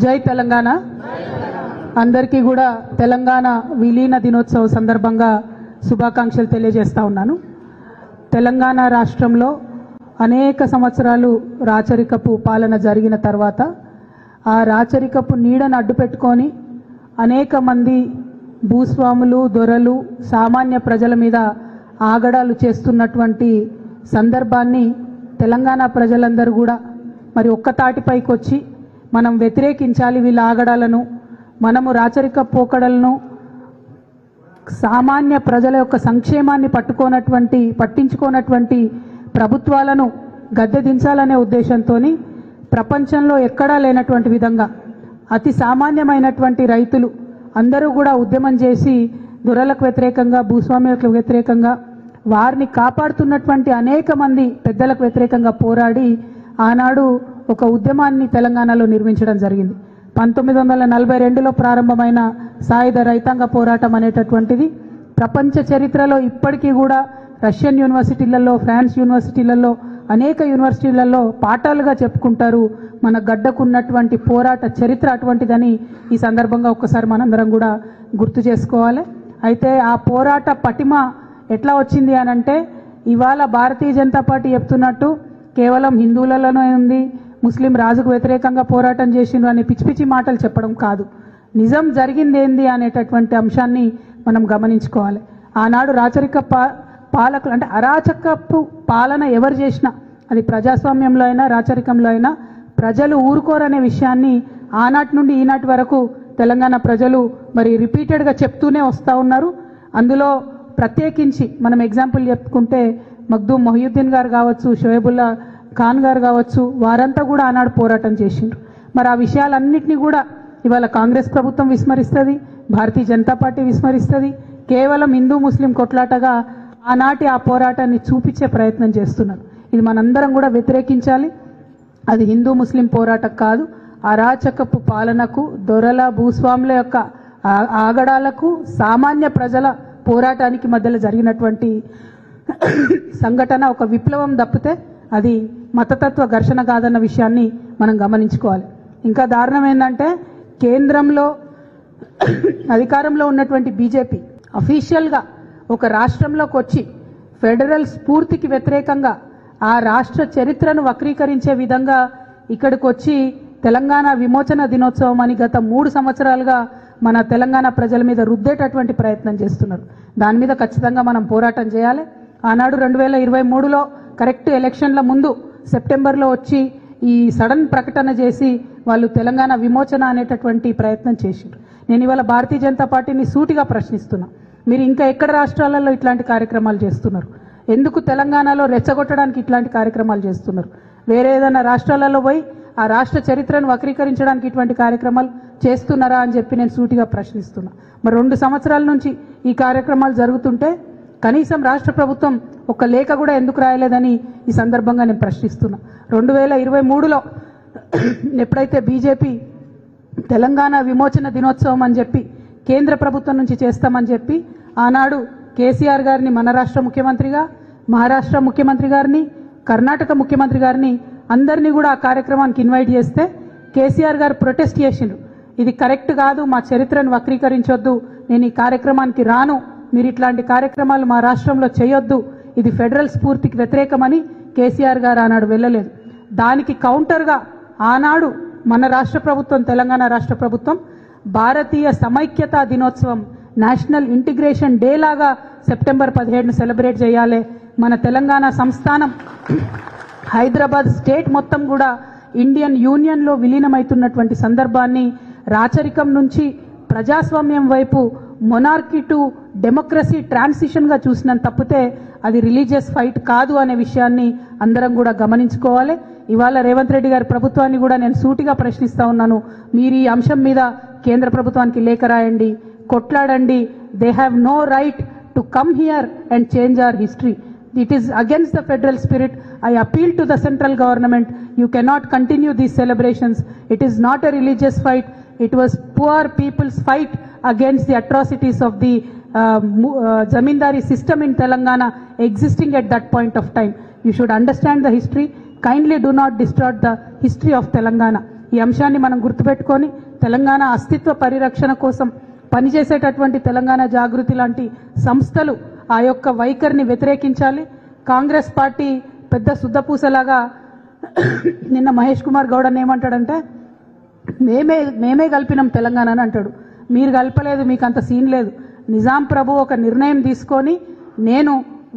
జై తెలంగాణ. అందరికీ కూడా తెలంగాణ విలీన దినోత్సవ సందర్భంగా శుభాకాంక్షలు తెలియజేస్తా ఉన్నాను. తెలంగాణ రాష్ట్రంలో అనేక సంవత్సరాలు రాచరికపు పాలన జరిగిన తర్వాత ఆ రాచరికపు నీడను అడ్డుపెట్టుకొని అనేక మంది భూస్వాములు, దొరలు, సామాన్య ప్రజల మీద ఆగడాలు చేస్తున్నటువంటి సందర్భాన్ని తెలంగాణ ప్రజలందరూ కూడా మరి ఒక్కతాటిపైకి వచ్చి మనం వ్యతిరేకించాలి. వీళ్ళ ఆగడాలను, మనము రాచరిక పోకడలను, సామాన్య ప్రజల యొక్క సంక్షేమాన్ని పట్టించుకోనటువంటి ప్రభుత్వాలను గద్దె దించాలనే ఉద్దేశంతో ప్రపంచంలో ఎక్కడా లేనటువంటి విధంగా అతి సామాన్యమైనటువంటి రైతులు అందరూ కూడా ఉద్యమం చేసి దొరలకు వ్యతిరేకంగా, భూస్వామ్యులకు వ్యతిరేకంగా, వారిని కాపాడుతున్నటువంటి అనేక మంది పెద్దలకు వ్యతిరేకంగా పోరాడి ఆనాడు ఒక ఉద్యమాన్ని తెలంగాణలో నిర్మించడం జరిగింది. 1942లో ప్రారంభమైన సాయుధ రైతాంగ పోరాటం అనేటటువంటిది ప్రపంచ చరిత్రలో ఇప్పటికీ కూడా రష్యన్ యూనివర్సిటీలలో, ఫ్రాన్స్ యూనివర్సిటీలలో, అనేక యూనివర్సిటీలలో పాఠాలుగా చెప్పుకుంటారు. మన గడ్డకున్నటువంటి పోరాట చరిత్ర అటువంటిదని ఈ సందర్భంగా ఒక్కసారి మనందరం కూడా గుర్తు చేసుకోవాలి. అయితే ఆ పోరాట పటిమ ఎట్లా వచ్చింది అనంటే, ఇవాళ భారతీయ జనతా పార్టీ చెప్తున్నట్టు కేవలం హిందువులలోనే ఉంది, ముస్లిం రాజుకు వ్యతిరేకంగా పోరాటం చేసిండ్రు అనే పిచ్చి పిచ్చి మాటలు చెప్పడం కాదు. నిజం జరిగింది ఏంది అనేటటువంటి అంశాన్ని మనం గమనించుకోవాలి. ఆనాడు రాచరిక పాలకులు అంటే అరాచకపు పాలన ఎవరు చేసినా, అది ప్రజాస్వామ్యంలో అయినా రాచరికంలో అయినా, ప్రజలు ఊరుకోరనే విషయాన్ని ఆనాటి నుండి ఈనాటి వరకు తెలంగాణ ప్రజలు మరి రిపీటెడ్గా చెప్తూనే వస్తూ ఉన్నారు. అందులో ప్రత్యేకించి మనం ఎగ్జాంపుల్ చెప్పుకుంటే మగ్దూమ్ మొహియుద్దీన్ గారు కావచ్చు, షోయబుల్లా ఖాన్ గారు కావచ్చు, వారంతా కూడా ఆనాడు పోరాటం చేసిండ్రు. మరి ఆ విషయాలన్నింటినీ కూడా ఇవాళ కాంగ్రెస్ ప్రభుత్వం విస్మరిస్తుంది, భారతీయ జనతా పార్టీ విస్మరిస్తుంది. కేవలం హిందూ ముస్లిం కొట్లాటగా ఆనాటి ఆ పోరాటాన్ని చూపించే ప్రయత్నం చేస్తున్నారు. ఇది మనందరం కూడా వ్యతిరేకించాలి. అది హిందూ ముస్లిం పోరాటం కాదు, అరాచకపు పాలనకు, దొరల భూస్వాముల యొక్క ఆగడాలకు, సామాన్య ప్రజల పోరాటానికి మధ్యలో జరిగినటువంటి సంఘటన ఒక విప్లవం తప్పితే అది మతతత్వ ఘర్షణ కాదన్న విషయాన్ని మనం గమనించుకోవాలి. ఇంకా దారుణం ఏంటంటే, కేంద్రంలో అధికారంలో ఉన్నటువంటి బీజేపీ అఫీషియల్గా ఒక రాష్ట్రంలోకి వచ్చి ఫెడరల్ స్ఫూర్తికి వ్యతిరేకంగా ఆ రాష్ట్ర చరిత్రను వక్రీకరించే విధంగా ఇక్కడికి వచ్చి తెలంగాణ విమోచన దినోత్సవం అని గత 3 సంవత్సరాలుగా మన తెలంగాణ ప్రజల మీద రుద్దేటటువంటి ప్రయత్నం చేస్తున్నారు. దాని మీద ఖచ్చితంగా మనం పోరాటం చేయాలి. ఆనాడు 2023లో కరెక్ట్ ఎలక్షన్ల ముందు సెప్టెంబర్లో వచ్చి ఈ సడన్ ప్రకటన చేసి వాళ్ళు తెలంగాణ విమోచన అనేటటువంటి ప్రయత్నం చేశారు. నేను ఇవాళ భారతీయ జనతా పార్టీని సూటిగా ప్రశ్నిస్తున్నా, మీరు ఇంకా ఎక్కడ రాష్ట్రాలలో ఇట్లాంటి కార్యక్రమాలు చేస్తున్నారు? ఎందుకు తెలంగాణలో రెచ్చగొట్టడానికి ఇట్లాంటి కార్యక్రమాలు చేస్తున్నారు? వేరే ఏదైనా రాష్ట్రాలలో పోయి ఆ రాష్ట్ర చరిత్రను వక్రీకరించడానికి ఇటువంటి కార్యక్రమాలు చేస్తున్నారా అని చెప్పి నేను సూటిగా ప్రశ్నిస్తున్నా. మరి 2 సంవత్సరాల నుంచి ఈ కార్యక్రమాలు జరుగుతుంటే కనీసం రాష్ట్ర ప్రభుత్వం ఒక లేఖ కూడా ఎందుకు రాయలేదని ఈ సందర్భంగా నేను ప్రశ్నిస్తున్నా. 2023లో ఎప్పుడైతే బీజేపీ తెలంగాణ విమోచన దినోత్సవం అని చెప్పి కేంద్ర ప్రభుత్వం నుంచి చేస్తామని చెప్పి ఆనాడు కేసీఆర్ గారిని మన రాష్ట్ర ముఖ్యమంత్రిగా, మహారాష్ట్ర ముఖ్యమంత్రి గారిని, కర్ణాటక ముఖ్యమంత్రి గారిని అందరినీ కూడా ఆ కార్యక్రమానికి ఇన్వైట్ చేస్తే కేసీఆర్ గారు ప్రొటెస్ట్ చేసిండ్రు. ఇది కరెక్ట్ కాదు, మా చరిత్రను వక్రీకరించొద్దు, నేను ఈ కార్యక్రమానికి రాను, మీరు ఇట్లాంటి కార్యక్రమాలు మా రాష్ట్రంలో చేయొద్దు, ఇది ఫెడరల్ స్ఫూర్తికి వ్యతిరేకమని కేసీఆర్ గారు ఆనాడు వెళ్ళలేదు. దానికి కౌంటర్గా ఆనాడు మన రాష్ట్ర ప్రభుత్వం, తెలంగాణ రాష్ట్ర ప్రభుత్వం భారతీయ సమైక్యతా దినోత్సవం, నేషనల్ ఇంటిగ్రేషన్ డే లాగా సెప్టెంబర్ 17ను సెలబ్రేట్ చేయాలి. మన తెలంగాణ సంస్థానం, హైదరాబాద్ స్టేట్ మొత్తం కూడా ఇండియన్ యూనియన్లో విలీనమవుతున్నటువంటి సందర్భాన్ని రాచరికం నుంచి ప్రజాస్వామ్యం వైపు, మొనార్కీ టు డెమోక్రసీ ట్రాన్సిషన్గా చూసినంత తప్పితే అది రిలీజియస్ ఫైట్ కాదు అనే విషయాన్ని అందరం కూడా గమనించుకోవాలి. ఇవాళ రేవంత్ రెడ్డి గారి ప్రభుత్వాన్ని కూడా నేను సూటిగా ప్రశ్నిస్తా ఉన్నాను, మీరు ఈ అంశం మీద కేంద్ర ప్రభుత్వానికి లేఖ రాయండి, కొట్లాడండి. They have no right to come here and change our history. It is against the federal spirit. I appeal to the central government. You cannot continue these celebrations. It is not a religious fight. It was poor people's fight against the atrocities of the zamindari system in Telangana existing at that point of time. You should understand the history. Kindly do not distort the history of Telangana. ఈ అంశాన్ని మనం గుర్తుపెట్టుకొని తెలంగాణ అస్తిత్వ పరిరక్షణ కోసం పనిచేసేటటువంటి తెలంగాణ జాగృతి లాంటి సంస్థలు ఆ యొక్క వైఖరిని వ్యతిరేకించాలి. కాంగ్రెస్ పార్టీ పెద్ద శుద్ధపూసలాగా నిన్న మహేష్ కుమార్ గౌడ్ అని ఏమంటాడంటే మేమే కలిపినాం తెలంగాణ అని అంటాడు. మీరు కలపలేదు, మీకు అంత సీన్ లేదు. నిజాం ప్రభు ఒక నిర్ణయం తీసుకొని నేను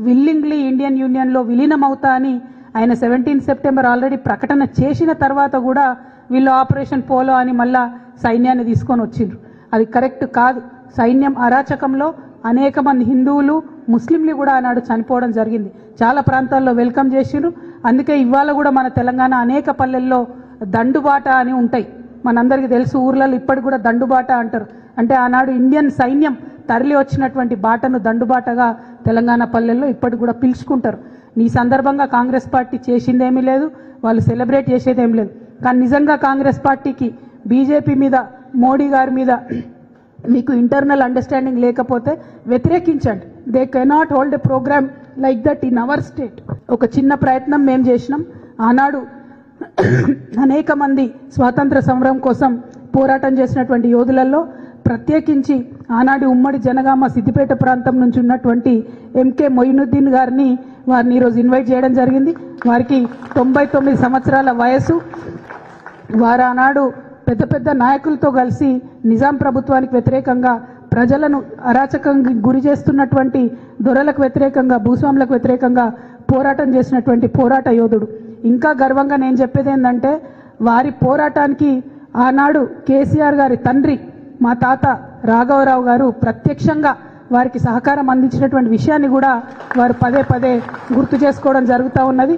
విల్లింగ్లీ ఇండియన్ యూనియన్లో విలీనమవుతా అని ఆయన 17 సెప్టెంబర్ ఆల్రెడీ ప్రకటన చేసిన తర్వాత కూడా వీళ్ళు ఆపరేషన్ పోలో అని మళ్ళా సైన్యాన్ని తీసుకొని వచ్చిండ్రు. అది కరెక్ట్ కాదు. సైన్యం అరాచకంలో అనేక మంది హిందువులు ముస్లింలు కూడా ఆనాడు చనిపోవడం జరిగింది. చాలా ప్రాంతాల్లో వెల్కమ్ చేసిండ్రు. అందుకే ఇవాళ కూడా మన తెలంగాణ అనేక పల్లెల్లో దండుబాట అని ఉంటాయి. మనందరికీ తెలుసు, ఊర్లలో ఇప్పటికి కూడా దండుబాట అంటారు. అంటే ఆనాడు ఇండియన్ సైన్యం తరలి వచ్చినటువంటి బాటను దండుబాటగా తెలంగాణ పల్లెల్లో ఇప్పటికి కూడా పిలుచుకుంటారు. ఈ సందర్భంగా కాంగ్రెస్ పార్టీ చేసిందేమీ లేదు, వాళ్ళు సెలబ్రేట్ చేసేదేం లేదు. కానీ నిజంగా కాంగ్రెస్ పార్టీకి బీజేపీ మీద, మోడీ గారి మీద మీకు ఇంటర్నల్ అండర్స్టాండింగ్ లేకపోతే వ్యతిరేకించండి. They cannot hold a program like that in our state. ఒక చిన్న ప్రయత్నం మేము చేసినాం. ఆనాడు అనేక మంది స్వాతంత్ర సమరం కోసం పోరాటం చేసినటువంటి యోధులలో ప్రత్యేకించి ఆనాడు ఉమ్మడి జనగామ సిద్దిపేట ప్రాంతం నుంచి ఉన్నటువంటి ఎంకే మొయినుద్దీన్ గారిని ఈరోజు ఇన్వైట్ చేయడం జరిగింది. వారికి 99 సంవత్సరాల వయసు. వారు ఆనాడు పెద్ద పెద్ద నాయకులతో కలిసి నిజాం ప్రభుత్వానికి వ్యతిరేకంగా, ప్రజలను అరాచకంగా గురి చేస్తున్నటువంటి దొరలకు వ్యతిరేకంగా, భూస్వాములకు వ్యతిరేకంగా పోరాటం చేసినటువంటి పోరాట యోధుడు. ఇంకా గర్వంగా నేను చెప్పేది ఏంటంటే వారి పోరాటానికి ఆనాడు కేసీఆర్ గారి తండ్రి మా తాత రాఘవరావు గారు ప్రత్యక్షంగా వారికి సహకారం అందించినటువంటి విషయాన్ని కూడా వారు పదే పదే గుర్తు చేసుకోవడం జరుగుతూ ఉన్నది.